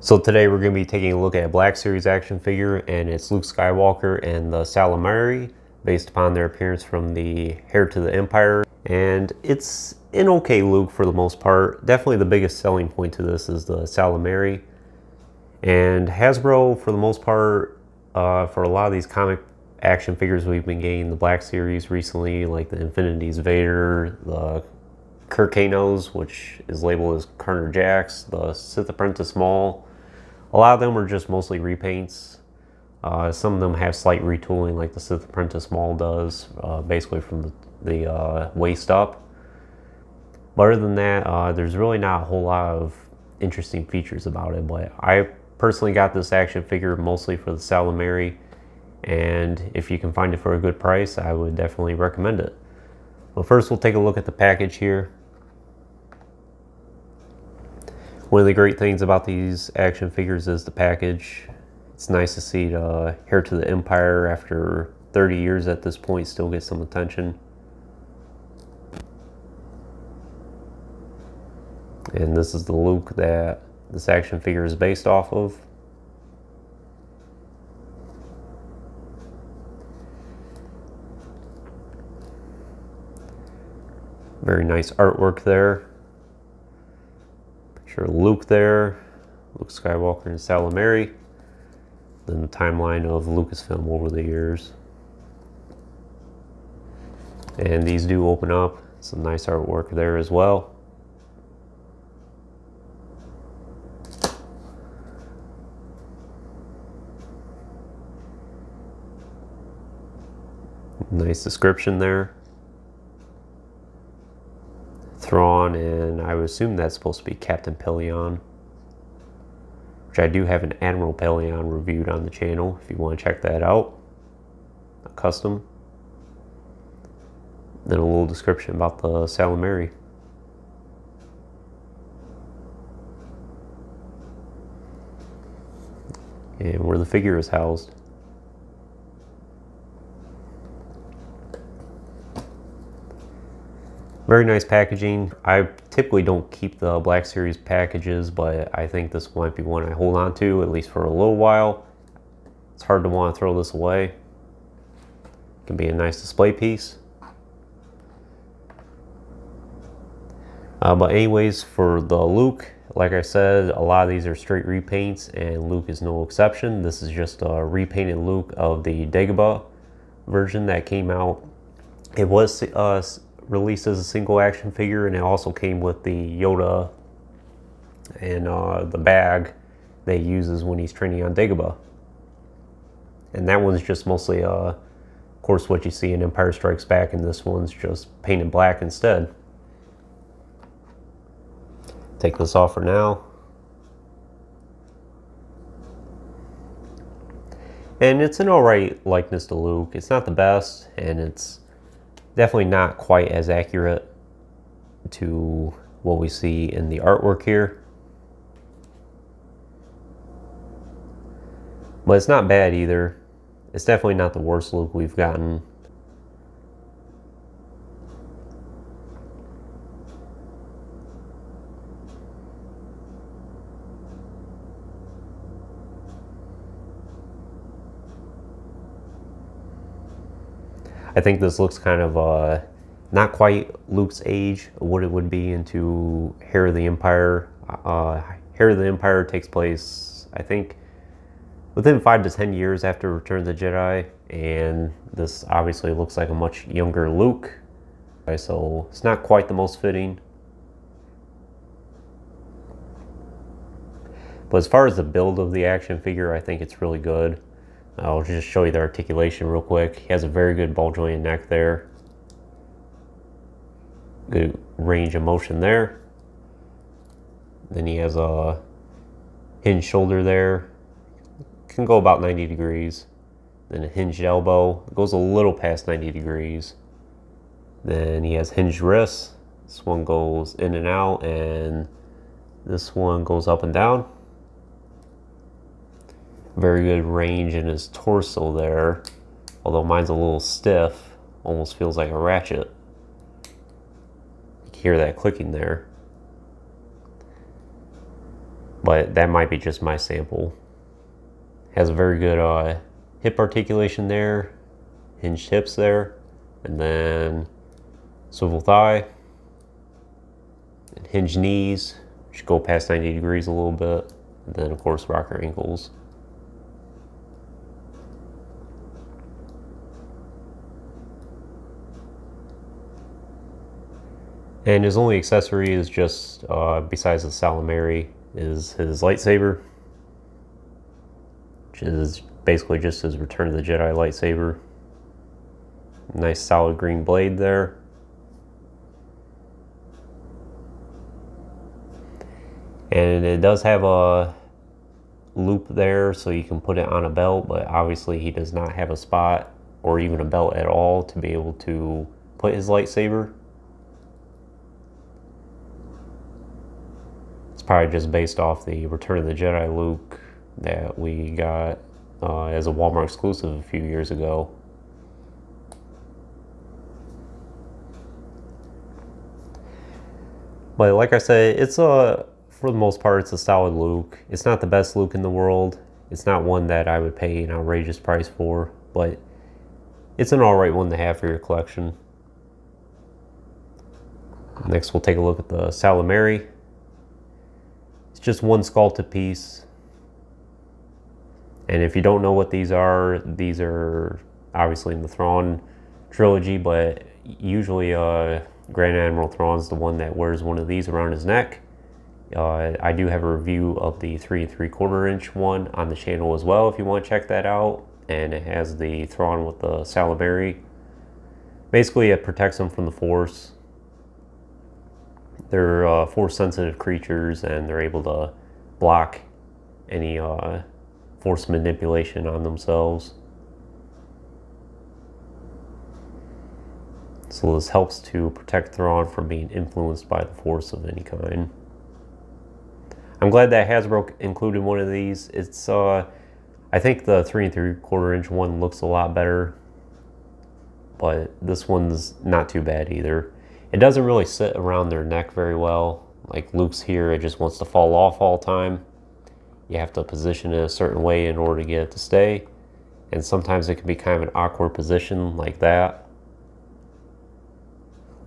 So today we're going to be taking a look at a Black Series action figure, and it's Luke Skywalker and the Ysalamiri, based upon their appearance from the Heir to the Empire. And it's an okay Luke for the most part. Definitely the biggest selling point to this is the Ysalamiri. And Hasbro, for the most part, for a lot of these comic action figures we've been getting, the Black Series recently, like the Infinity's Vader, the Kirkanos, which is labeled as Carter Jax, the Sith Apprentice Maul. A lot of them are just mostly repaints. Some of them have slight retooling, like the Sith Apprentice Maul does, basically from the waist up. But other than that, there's really not a whole lot of interesting features about it. But I personally got this action figure mostly for the Ysalamiri, and if you can find it for a good price, I would definitely recommend it. Well, first we'll take a look at the package here. One of the great things about these action figures is the package. It's nice to see the Heir to the Empire, after 30 years at this point, still get some attention. And this is the Luke that this action figure is based off of. Very nice artwork there. Picture of Luke there, Luke Skywalker and Ysalamiri. Then the timeline of Lucasfilm over the years. And these do open up. Some nice artwork there as well. Nice description there. Thrawn, and I would assume that's supposed to be Captain Pellaeon, which I do have an Admiral Pellaeon reviewed on the channel if you want to check that out, a custom. Then a little description about the Ysalamiri. And where the figure is housed. Very nice packaging. I typically don't keep the Black Series packages, but I think this might be one I hold on to, at least for a little while. It's hard to want to throw this away. It can be a nice display piece. But anyways, for the Luke, like I said, a lot of these are straight repaints, and Luke is no exception. This is just a repainted Luke of the Dagobah version that came out. It was released as a single action figure, and it also came with the Yoda and the bag that he uses when he's training on Dagobah. And that one's just mostly, of course, what you see in Empire Strikes Back, and this one's just painted black instead. Take this off for now. And it's an alright likeness to Luke. It's not the best, and it's definitely not quite as accurate to what we see in the artwork here. But it's not bad either. It's definitely not the worst Luke we've gotten. I think this looks kind of not quite Luke's age, what it would be into Heir of the Empire. Heir of the Empire takes place, I think, within 5 to 10 years after Return of the Jedi, and this obviously looks like a much younger Luke, so it's not quite the most fitting. But as far as the build of the action figure, I think it's really good. I'll just show you the articulation real quick. He has a very good ball jointed neck there. Good range of motion there. Then he has a hinged shoulder there. Can go about 90 degrees. Then a hinged elbow. Goes a little past 90 degrees. Then he has hinged wrists. This one goes in and out, and this one goes up and down. Very good range in his torso there, although mine's a little stiff, almost feels like a ratchet. You can hear that clicking there. but that might be just my sample. Has a very good hip articulation there, hinged hips there, and then swivel thigh, and hinged knees, which go past 90 degrees a little bit, and then of course rocker ankles. And his only accessory is just, besides the Ysalamiri, is his lightsaber, which is basically just his Return of the Jedi lightsaber. Nice solid green blade there. And it does have a loop there so you can put it on a belt, but obviously he does not have a spot or even a belt at all to be able to put his lightsaber. It's probably just based off the Return of the Jedi Luke that we got as a Walmart exclusive a few years ago. But like I said, it's for the most part, it's a solid Luke. It's not the best Luke in the world. It's not one that I would pay an outrageous price for, but it's an alright one to have for your collection. Next, we'll take a look at the Ysalamiri. It's just one sculpted piece. And if you don't know what these are obviously in the Thrawn trilogy, but usually Grand Admiral Thrawn's the one that wears one of these around his neck. I do have a review of the 3 3/4 inch one on the channel as well if you want to check that out. And it has the Thrawn with the Ysalamiri. Basically, it protects them from the Force. They're Force sensitive creatures, and they're able to block any Force manipulation on themselves. So this helps to protect Thrawn from being influenced by the Force of any kind. I'm glad that Hasbro included one of these. It's I think the 3 3/4 inch one looks a lot better, but this one's not too bad either. It doesn't really sit around their neck very well. Like Luke's here, it just wants to fall off all the time. You have to position it a certain way in order to get it to stay. And sometimes it can be kind of an awkward position like that.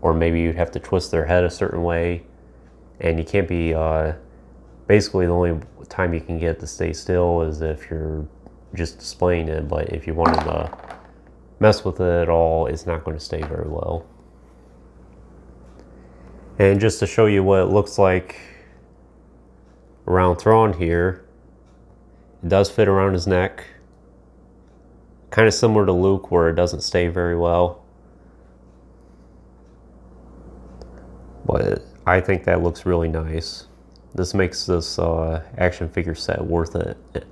Or maybe you'd have to twist their head a certain way. And you can't be, basically the only time you can get it to stay still is if you're just displaying it. But if you wanted to mess with it at all, it's not going to stay very well. And just to show you what it looks like around Thrawn here, it does fit around his neck. Kind of similar to Luke where it doesn't stay very well. But I think that looks really nice. This makes this action figure set worth it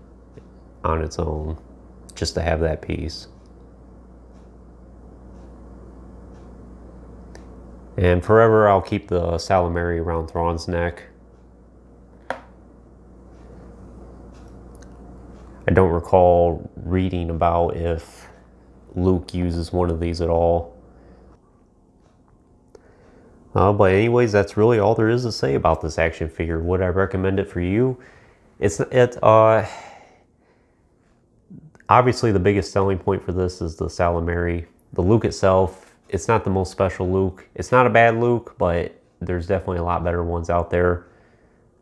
on its own, just to have that piece. And forever I'll keep the Ysalamiri around Thrawn's neck. I don't recall reading about if Luke uses one of these at all. But anyways, that's really all there is to say about this action figure. Would I recommend it for you? Obviously the biggest selling point for this is the Ysalamiri. The Luke itself, it's not the most special Luke. It's not a bad Luke, but there's definitely a lot better ones out there.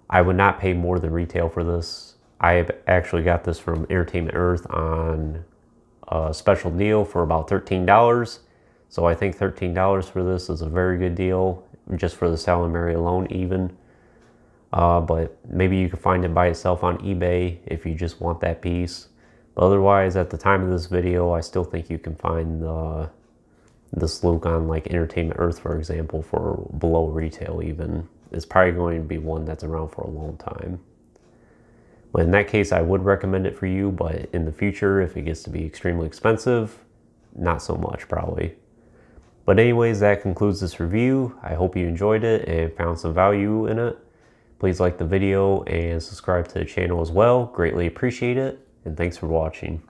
I would not pay more than retail for this. I have actually got this from Entertainment Earth on a special deal for about $13. So I think $13 for this is a very good deal, just for the Ysalamiri alone even. But maybe you can find it by itself on eBay if you just want that piece. But otherwise, at the time of this video, I still think you can find this Luke on like Entertainment Earth, for example, for below retail even. It's probably going to be one that's around for a long time. But in that case, I would recommend it for you, but in the future, if it gets to be extremely expensive, not so much probably. But anyways, that concludes this review. I hope you enjoyed it and found some value in it. Please like the video and subscribe to the channel as well. Greatly appreciate it. And thanks for watching.